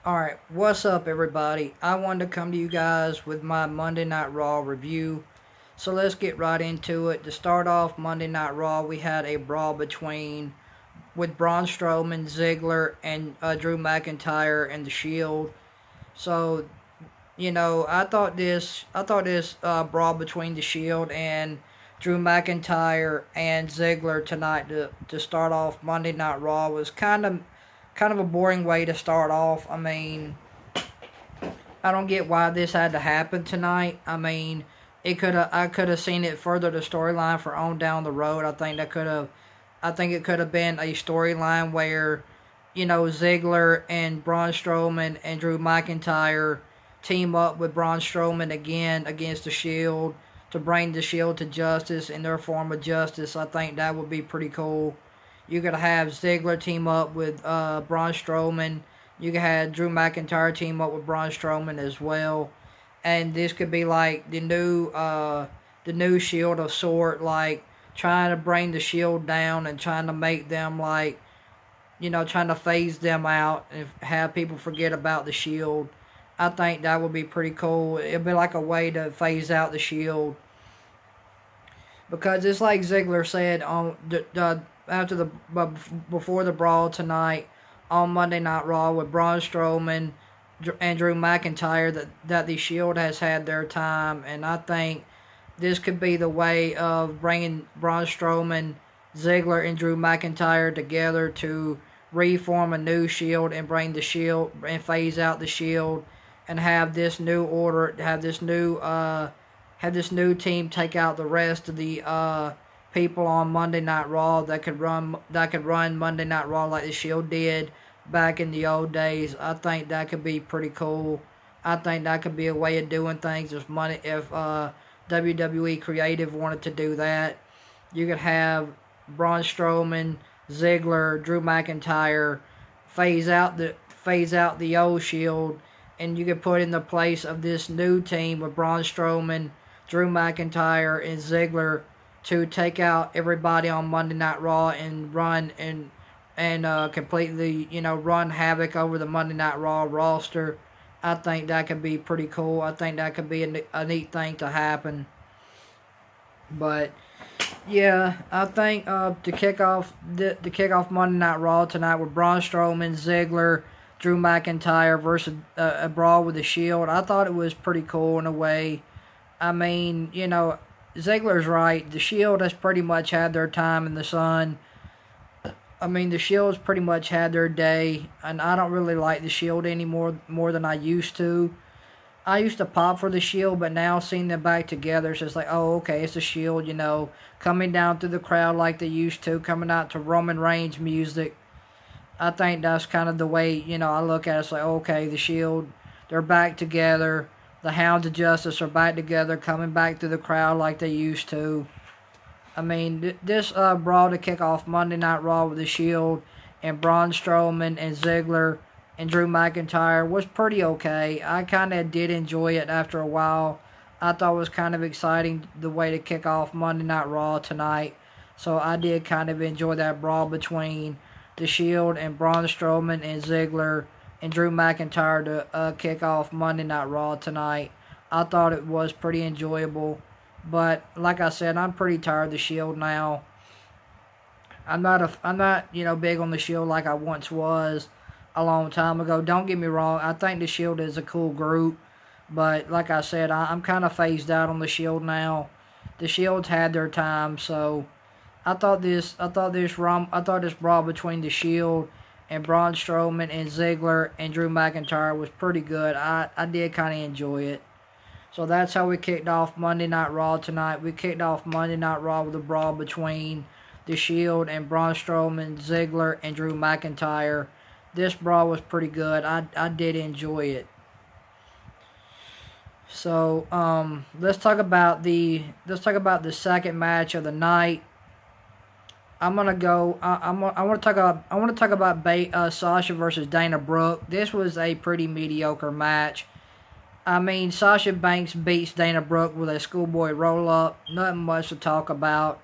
Alright, what's up everybody? I wanted to come to you guys with my Monday Night Raw review. So let's get right into it. To start off Monday Night Raw, we had a brawl with Braun Strowman, Ziggler, and Drew McIntyre and The Shield. So, I thought this brawl between The Shield and Drew McIntyre and Ziggler tonight to start off Monday Night Raw was kind of a boring way to start off. I mean, I don't get why this had to happen tonight. I mean, I could have seen it further the storyline for on down the road. I think it could have been a storyline where, Ziggler and Braun Strowman and Drew McIntyre team up with Braun Strowman again against the Shield to bring the Shield to justice in their form of justice. I think that would be pretty cool. You could have Ziggler team up with Braun Strowman. You could have Drew McIntyre team up with Braun Strowman as well, and this could be like the new Shield of sort, like trying to bring the Shield down and trying to make them like, trying to phase them out and have people forget about the Shield. I think that would be pretty cool. It'd be like a way to phase out the Shield, because it's like Ziggler said on the after the before the brawl tonight on Monday Night Raw with Braun Strowman and Drew McIntyre, that the Shield has had their time, and I think this could be the way of bringing Braun Strowman, Ziggler, and Drew McIntyre together to reform a new Shield and bring the Shield and phase out the Shield and have this new order, have this new team take out the rest of the people on Monday Night Raw that could run Monday Night Raw like the Shield did back in the old days. I think that could be pretty cool. I think that could be a way of doing things if WWE Creative wanted to do that. You could have Braun Strowman, Ziggler, Drew McIntyre phase out the old Shield, and you could put in the place of this new team with Braun Strowman, Drew McIntyre, and Ziggler to take out everybody on Monday Night Raw and completely, run havoc over the Monday Night Raw roster. I think that could be pretty cool. I think that could be a neat thing to happen. But yeah, I think to kick off Monday Night Raw tonight with Braun Strowman, Ziggler, Drew McIntyre versus a brawl with the Shield, I thought it was pretty cool in a way. I mean, Ziggler's right. The Shield has pretty much had their time in the sun. I mean, the Shield's pretty much had their day, and I don't really like the Shield anymore more than I used to. I used to pop for the Shield, but now seeing them back together, it's just like, oh, okay, it's the Shield, coming down through the crowd like they used to, coming out to Roman Reigns music. I think that's kind of the way, I look at it. It's like, okay, the Shield, they're back together. The Hounds of Justice are back together, coming back through the crowd like they used to. I mean, this brawl to kick off Monday Night Raw with the Shield and Braun Strowman and Ziggler and Drew McIntyre was pretty okay. I kind of did enjoy it after a while. I thought it was kind of exciting the way to kick off Monday Night Raw tonight. So I did kind of enjoy that brawl between the Shield and Braun Strowman and Ziggler and Drew McIntyre to kick off Monday Night Raw tonight. I thought it was pretty enjoyable. But like I said, I'm pretty tired of the Shield now. I'm not big on the Shield like I once was a long time ago. Don't get me wrong. I think the Shield is a cool group, but like I said, I'm kind of phased out on the Shield now. The Shield's had their time, so I thought this brawl between the Shield and Braun Strowman and Ziggler and Drew McIntyre was pretty good. I did kind of enjoy it. So that's how we kicked off Monday Night Raw tonight. We kicked off Monday Night Raw with a brawl between The Shield and Braun Strowman, Ziggler, and Drew McIntyre. This brawl was pretty good. I did enjoy it. So let's talk about the second match of the night. I want to talk about Sasha versus Dana Brooke. This was a pretty mediocre match. I mean, Sasha Banks beats Dana Brooke with a schoolboy roll-up. Nothing much to talk about.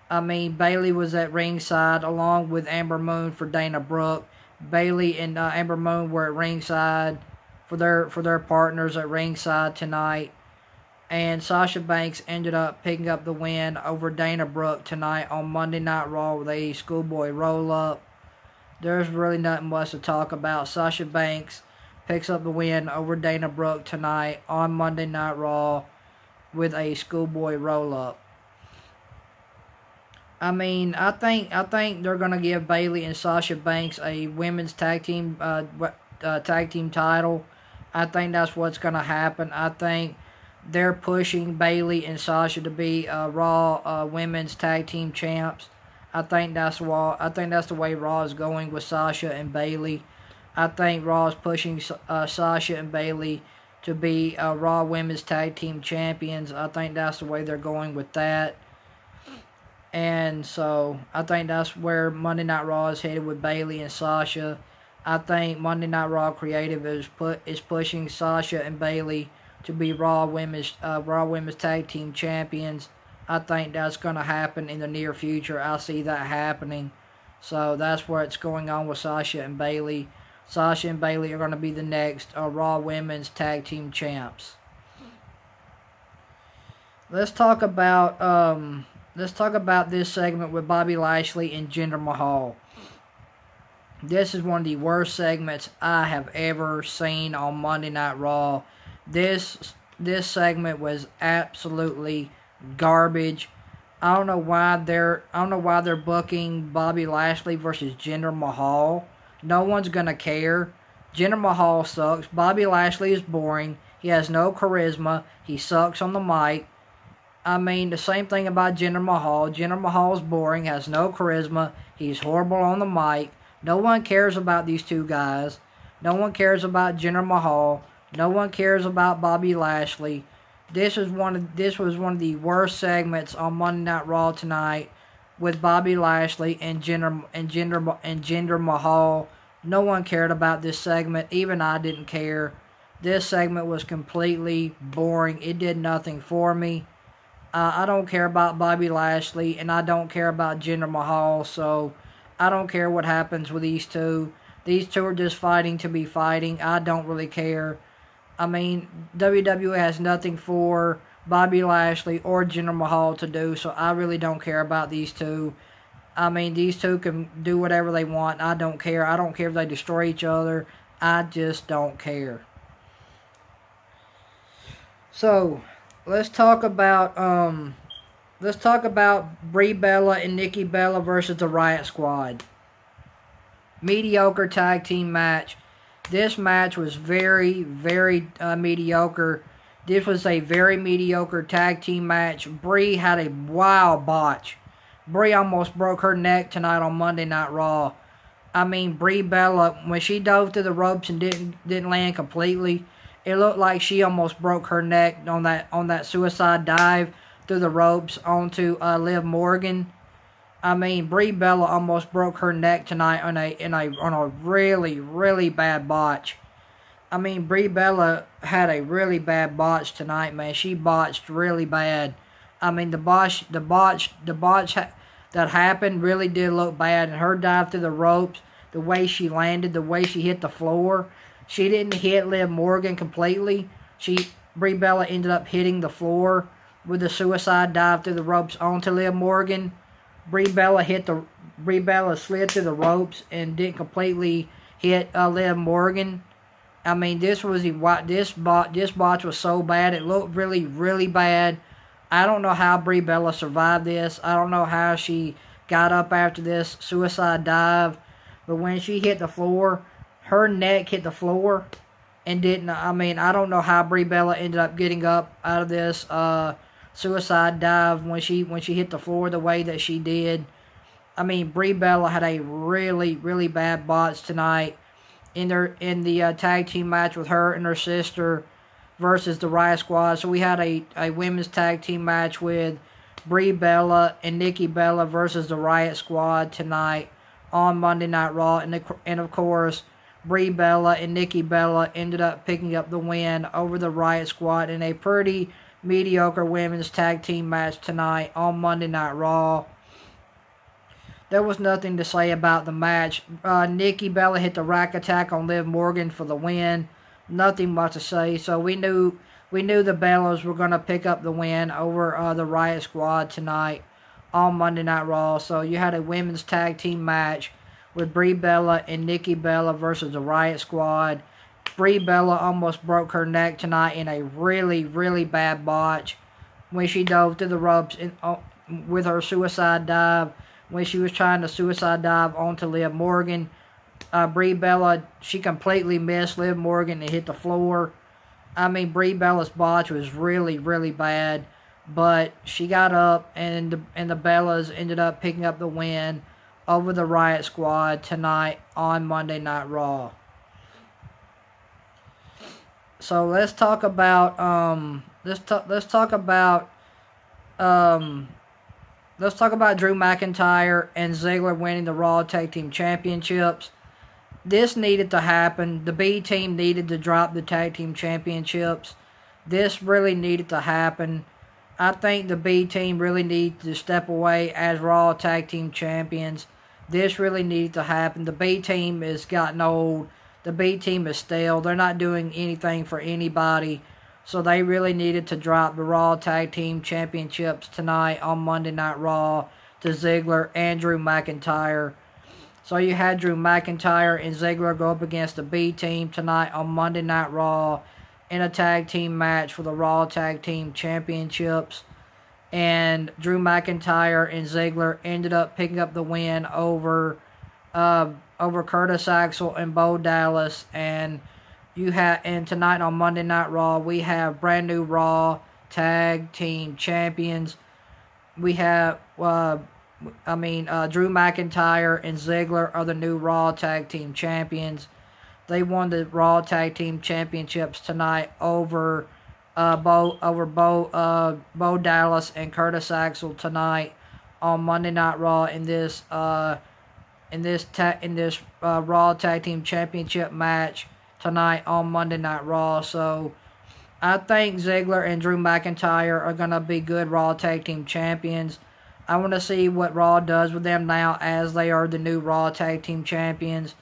I mean, Bayley was at ringside along with Amber Moon for Dana Brooke. Bayley and Ember Moon were at ringside for their partners at ringside tonight. And Sasha Banks ended up picking up the win over Dana Brooke tonight on Monday Night Raw with a schoolboy roll-up. There's really nothing much to talk about. Sasha Banks picks up the win over Dana Brooke tonight on Monday Night Raw with a schoolboy roll-up. I mean, I think they're gonna give Bayley and Sasha Banks a women's tag team title. I think that's what's gonna happen. I think they're pushing Bayley and Sasha to be Raw women's tag team champs. I think that's the way Raw is going with Sasha and Bayley. I think Raw is pushing Sasha and Bayley to be Raw women's tag team champions. I think that's the way they're going with that. And so I think that's where Monday Night Raw is headed with Bayley and Sasha. I think Monday Night Raw Creative is pushing Sasha and Bayley to be Raw women's tag team champions. I think that's going to happen in the near future. I see that happening. So that's where it's going on with Sasha and Bayley. Sasha and Bayley are going to be the next Raw women's tag team champs. Let's talk about this segment with Bobby Lashley and Jinder Mahal. This is one of the worst segments I have ever seen on Monday Night Raw. This segment was absolutely garbage. I don't know why they're booking Bobby Lashley versus Jinder Mahal. No one's gonna care. Jinder Mahal sucks. Bobby Lashley is boring. He has no charisma. He sucks on the mic. I mean, the same thing about Jinder Mahal. Jinder Mahal's boring, has no charisma. He's horrible on the mic. No one cares about these two guys. No one cares about Jinder Mahal. No one cares about Bobby Lashley. This was one of the worst segments on Monday Night Raw tonight with Bobby Lashley and Jinder Mahal. No one cared about this segment. Even I didn't care. This segment was completely boring. It did nothing for me. I don't care about Bobby Lashley, and I don't care about Jinder Mahal, so I don't care what happens with these two. These two are just fighting to be fighting. I don't really care. I mean, WWE has nothing for Bobby Lashley or Jinder Mahal to do, so I really don't care about these two. I mean, these two can do whatever they want. I don't care. I don't care if they destroy each other. I just don't care. So, let's talk about Brie Bella and Nikki Bella versus the Riott Squad. Mediocre tag team match. This match was very, very mediocre. This was a very mediocre tag team match. Brie had a wild botch. Brie almost broke her neck tonight on Monday Night Raw. I mean, Brie Bella, when she dove through the ropes and didn't land completely, it looked like she almost broke her neck on that suicide dive through the ropes onto Liv Morgan. I mean, Brie Bella almost broke her neck tonight on a really, really bad botch. I mean, Brie Bella had a really bad botch tonight, man. She botched really bad. I mean, the botch that happened really did look bad. And her dive through the ropes, the way she landed, the way she hit the floor, she didn't hit Liv Morgan completely. Brie Bella ended up hitting the floor with the suicide dive through the ropes onto Liv Morgan. Brie Bella slid through the ropes and didn't completely hit Liv Morgan. I mean, this botch was so bad. It looked really, really bad. I don't know how Brie Bella survived this. I don't know how she got up after this suicide dive. But when she hit the floor, her neck hit the floor and didn't. I mean, I don't know how Brie Bella ended up getting up out of this suicide dive when she hit the floor the way that she did. I mean, Brie Bella had a really, really bad botch tonight in the tag team match with her and her sister versus the Riott Squad. So we had a women's tag team match with Brie Bella and Nikki Bella versus the Riott Squad tonight on Monday Night Raw. And of course, Brie Bella and Nikki Bella ended up picking up the win over the Riott Squad in a pretty mediocre women's tag team match tonight on Monday Night Raw. there was nothing to say about the match. Nikki Bella hit the rack attack on Liv Morgan for the win. Nothing much to say. So we knew the Bellas were going to pick up the win over the Riott Squad tonight on Monday Night Raw. So you had a women's tag team match with Brie Bella and Nikki Bella versus the Riott Squad. Brie Bella almost broke her neck tonight in a really, really bad botch when she dove through the ropes with her suicide dive. When she was trying to suicide dive onto Liv Morgan, Brie Bella, she completely missed Liv Morgan and hit the floor. I mean, Brie Bella's botch was really, really bad, but she got up, and the Bellas ended up picking up the win over the Riott Squad tonight on Monday Night Raw. So let's talk about Drew McIntyre and Ziggler winning the Raw Tag Team Championships. This needed to happen. The B team needed to drop the Tag Team Championships. This really needed to happen. I think the B team really needed to step away as Raw Tag Team Champions. This really needed to happen. The B team has gotten old. The B team is stale. They're not doing anything for anybody. So they really needed to drop the Raw Tag Team Championships tonight on Monday Night Raw to Ziggler and Drew McIntyre. So you had Drew McIntyre and Ziggler go up against the B team tonight on Monday Night Raw in a tag team match for the Raw Tag Team Championships. And Drew McIntyre and Ziggler ended up picking up the win over Curtis Axel and Bo Dallas. And tonight on Monday Night Raw, we have brand new Raw Tag Team Champions. We have Drew McIntyre and Ziggler are the new Raw Tag Team Champions. They won the Raw Tag Team Championships tonight over Bo Dallas and Curtis Axel tonight on Monday Night Raw in this Raw Tag Team Championship match tonight on Monday Night Raw. So I think Ziggler and Drew McIntyre are going to be good Raw Tag Team Champions. I want to see what Raw does with them now as they are the new Raw Tag Team Champions.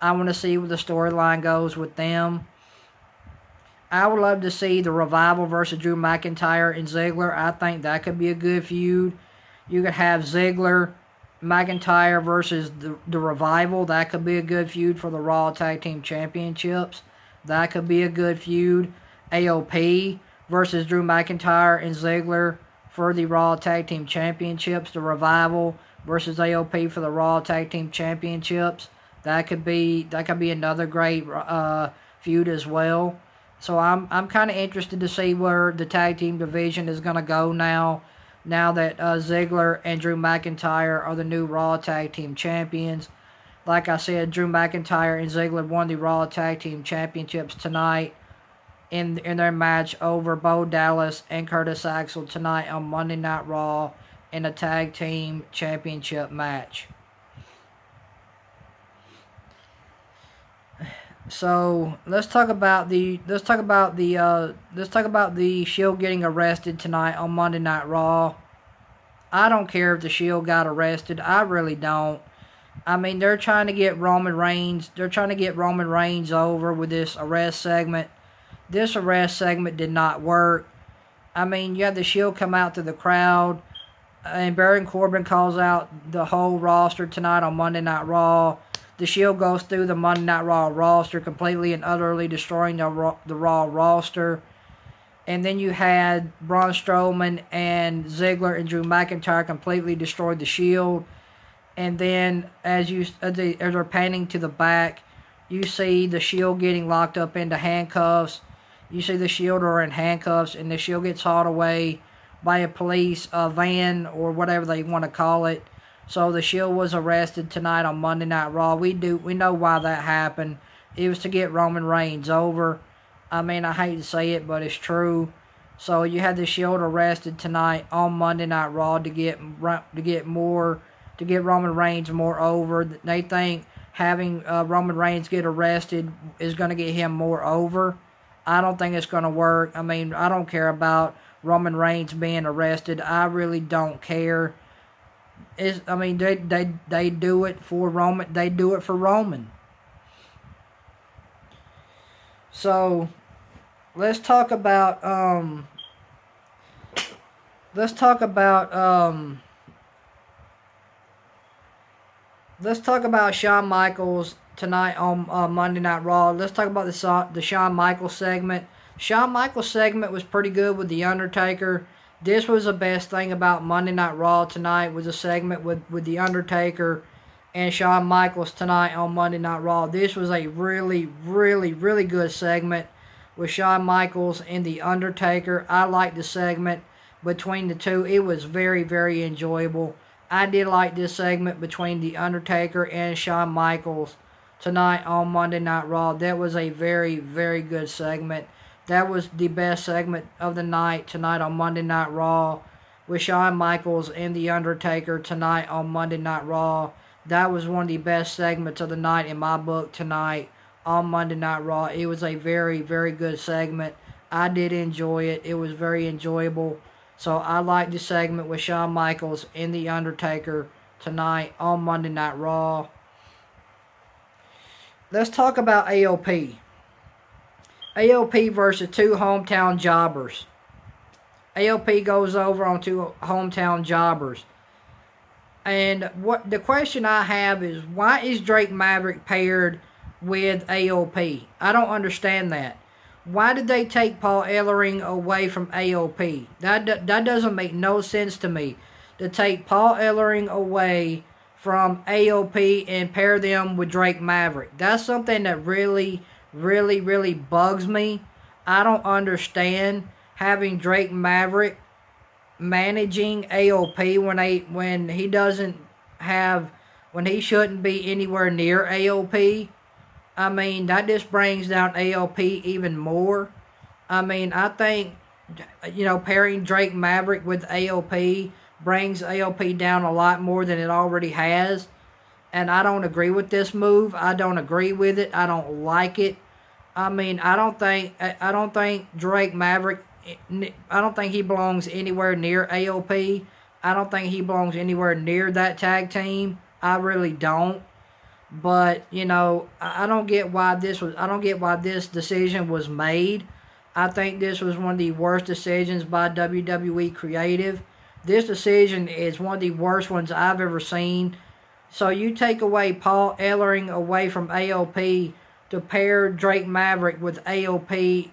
I want to see where the storyline goes with them. I would love to see the Revival versus Drew McIntyre and Ziggler. I think that could be a good feud. You could have Ziggler, McIntyre versus the Revival. That could be a good feud for the Raw Tag Team Championships. That could be a good feud. AOP versus Drew McIntyre and Ziggler for the Raw Tag Team Championships. The Revival versus AOP for the Raw Tag Team Championships. That could be another great feud as well. So I'm kind of interested to see where the tag team division is going to go now that Ziggler and Drew McIntyre are the new Raw Tag Team Champions. Like I said, Drew McIntyre and Ziggler won the Raw Tag Team Championships tonight in their match over Bo Dallas and Curtis Axel tonight on Monday Night Raw in a Tag Team Championship match. So let's talk about the Shield getting arrested tonight on Monday Night Raw. I don't care if the Shield got arrested. I really don't. I mean, they're trying to get Roman Reigns. They're trying to get Roman Reigns over with this arrest segment. This arrest segment did not work. I mean, you had the Shield come out to the crowd, and Baron Corbin calls out the whole roster tonight on Monday Night Raw. The Shield goes through the Monday Night Raw roster completely and utterly destroying the Raw roster. And then you had Braun Strowman and Ziggler and Drew McIntyre completely destroyed the Shield. And then as they're panning to the back, you see the Shield getting locked up into handcuffs. You see the Shield are in handcuffs, and the Shield gets hauled away by a police van or whatever they want to call it. So the Shield was arrested tonight on Monday Night Raw. We know why that happened. It was to get Roman Reigns over. I mean, I hate to say it, but it's true. So you had the Shield arrested tonight on Monday Night Raw to get Roman Reigns more over. They think having Roman Reigns get arrested is going to get him more over. I don't think it's going to work. I mean, I don't care about Roman Reigns being arrested. I really don't care. I mean, they do it for Roman. They do it for Roman. So let's talk about let's talk about Shawn Michaels tonight on Monday Night Raw. Let's talk about the Shawn Michaels segment. Shawn Michaels segment was pretty good with The Undertaker. This was the best thing about Monday Night Raw tonight, was a segment with The Undertaker and Shawn Michaels tonight on Monday Night Raw. This was a really, really, really good segment with Shawn Michaels and The Undertaker. I liked the segment between the two. It was very, very enjoyable. I did like this segment between The Undertaker and Shawn Michaels tonight on Monday Night Raw. That was a very, very good segment. That was the best segment of the night tonight on Monday Night Raw with Shawn Michaels and The Undertaker tonight on Monday Night Raw. That was one of the best segments of the night in my book tonight on Monday Night Raw. It was a very, very good segment. I did enjoy it. It was very enjoyable. So I like the segment with Shawn Michaels and The Undertaker tonight on Monday Night Raw. Let's talk about AOP. AOP versus two hometown jobbers. AOP goes over on two hometown jobbers. And what the question I have is, why is Drake Maverick paired with AOP? I don't understand that. Why did they take Paul Ellering away from AOP? That doesn't make no sense to me. To take Paul Ellering away from AOP and pair them with Drake Maverick. That's something that really, really, really bugs me. I don't understand having Drake Maverick managing AOP when he shouldn't be anywhere near AOP. I mean, that just brings down AOP even more. I mean, I think, pairing Drake Maverick with AOP brings AOP down a lot more than it already has. And I don't agree with this move. I don't agree with it. I don't like it. I mean, I don't think Drake Maverick, I don't think he belongs anywhere near AOP. I don't think he belongs anywhere near that tag team. I really don't. But, I don't get why this decision was made. I think this was one of the worst decisions by WWE Creative. This decision is one of the worst ones I've ever seen. So you take away Paul Ellering away from AOP to pair Drake Maverick with AOP.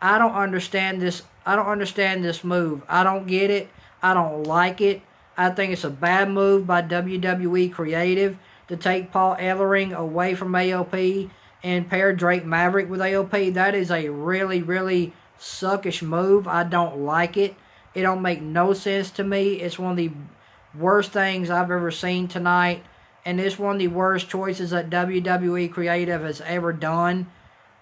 I don't understand this. I don't understand this move. I don't get it. I don't like it. I think it's a bad move by WWE Creative to take Paul Ellering away from AOP and pair Drake Maverick with AOP. That is a really, really suckish move. I don't like it. It don't make no sense to me. It's one of the worst things I've ever seen tonight. And it's one of the worst choices that WWE Creative has ever done.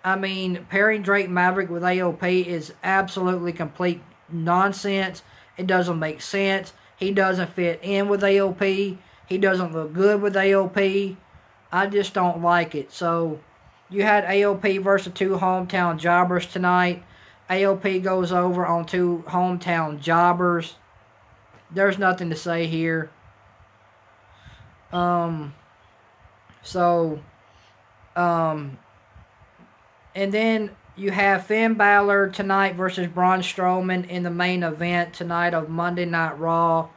I mean, pairing Drake Maverick with AOP is absolutely complete nonsense. It doesn't make sense. He doesn't fit in with AOP. He doesn't look good with AOP. I just don't like it. So, you had AOP versus two hometown jobbers tonight. AOP goes over on two hometown jobbers. There's nothing to say here. And then you have Finn Balor tonight versus Braun Strowman in the main event tonight of Monday Night Raw.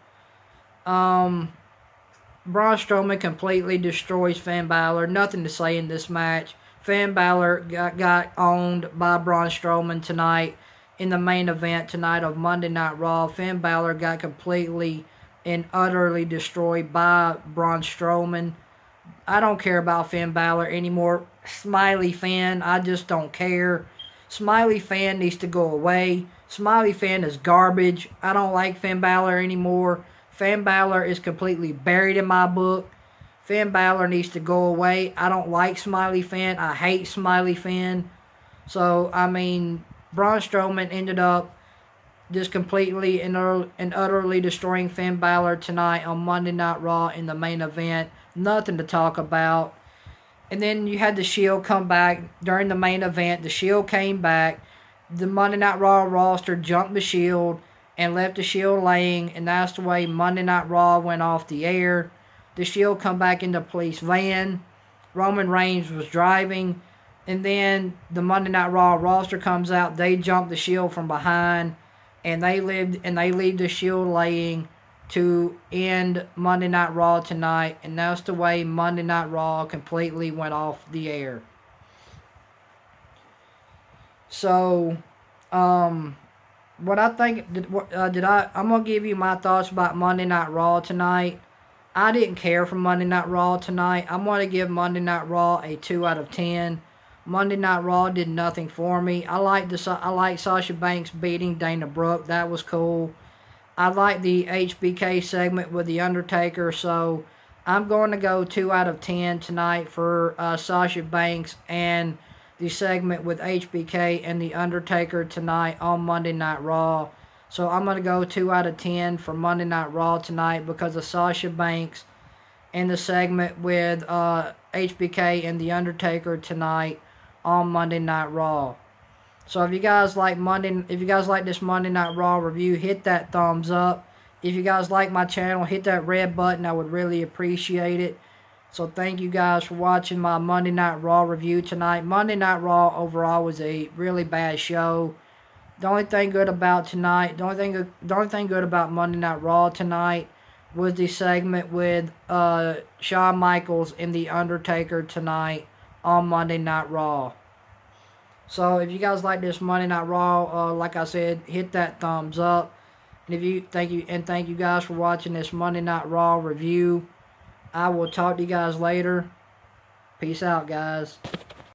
Braun Strowman completely destroys Finn Balor. Nothing to say in this match. Finn Balor got owned by Braun Strowman tonight in the main event tonight of Monday Night Raw. Finn Balor got completely and utterly destroyed by Braun Strowman. I don't care about Finn Balor anymore. Smiley Finn, I just don't care. Smiley Finn needs to go away. Smiley Finn is garbage. I don't like Finn Balor anymore. Finn Balor is completely buried in my book. Finn Balor needs to go away. I don't like Smiley Finn. I hate Smiley Finn. So, I mean, Braun Strowman ended up just completely and utterly destroying Finn Balor tonight on Monday Night Raw in the main event. Nothing to talk about. And then you had the Shield come back during the main event. The Shield came back. The Monday Night Raw roster jumped the Shield and left the Shield laying, and that's the way Monday Night Raw went off the air. The Shield come back in the police van. Roman Reigns was driving, and then the Monday Night Raw roster comes out. They jump the Shield from behind, and they leave the Shield laying to end Monday Night Raw tonight, and that's the way Monday Night Raw completely went off the air. So, what I think, I'm going to give you my thoughts about Monday Night Raw tonight. I didn't care for Monday Night Raw tonight. I'm going to give Monday Night Raw a 2 out of 10. Monday Night Raw did nothing for me. I like Sasha Banks beating Dana Brooke. That was cool. I like the HBK segment with The Undertaker, so I'm going to go 2 out of 10 tonight for Sasha Banks and the segment with HBK and The Undertaker tonight on Monday Night Raw. So I'm going to go 2 out of 10 for Monday Night Raw tonight because of Sasha Banks and the segment with HBK and The Undertaker tonight on Monday Night Raw. So if you guys like this Monday Night Raw review, hit that thumbs up. If you guys like my channel, hit that red button. I would really appreciate it. So thank you guys for watching my Monday Night Raw review tonight. Monday Night Raw overall was a really bad show. The only thing good about Monday Night Raw tonight was the segment with Shawn Michaels and The Undertaker tonight on Monday Night Raw. So if you guys like this Monday Night Raw, like I said, hit that thumbs up. And thank you guys for watching this Monday Night Raw review. I will talk to you guys later. Peace out, guys.